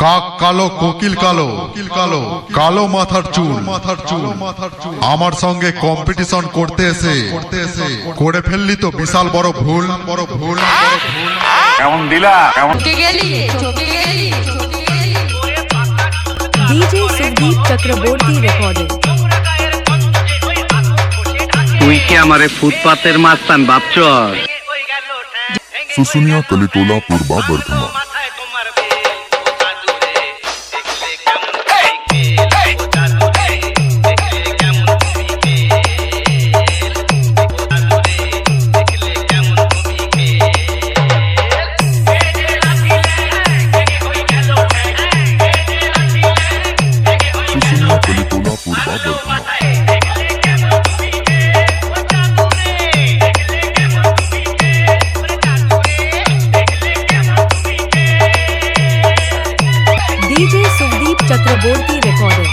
কাক কালো কোকিল কালো কালো মাথার চুল আমার সঙ্গে কম্পিটিশন করতে এসে করে ফেললি তো বিশাল বড় ভুল কেমন দিলা डीजे सुदीप चक्रवर्ती रिकॉर्डिंग। তুই কি আমারে ফুটপাতের মাস্তান ভাবছস? सुसुनिया कलितोला पूर्वा बर्धमान। सुसुनिया कलितोला पूर्वा बर्धमान। डीजे सुदीप चक्रवर्ती रिकॉर्डिंग।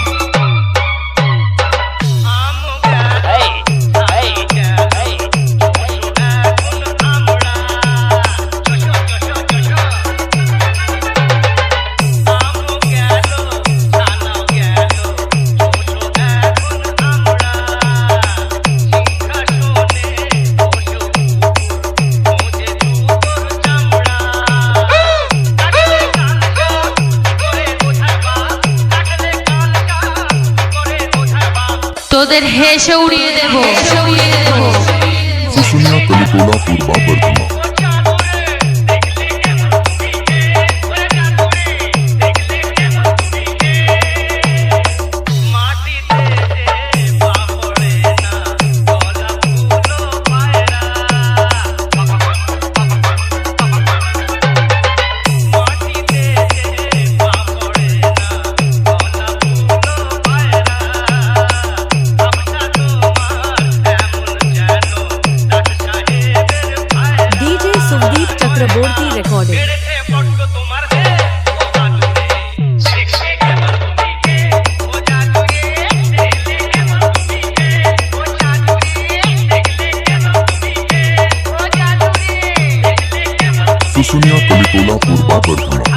তোদের হেসে উড়িয়ে দেব। सुसुनिया कलितोला पूर्वा बर्धमान। डीजे सुदीप चक्रवर्ती रिकॉर्डिंग। सुसुनिया कलितोला पूर्वा बर्धमान।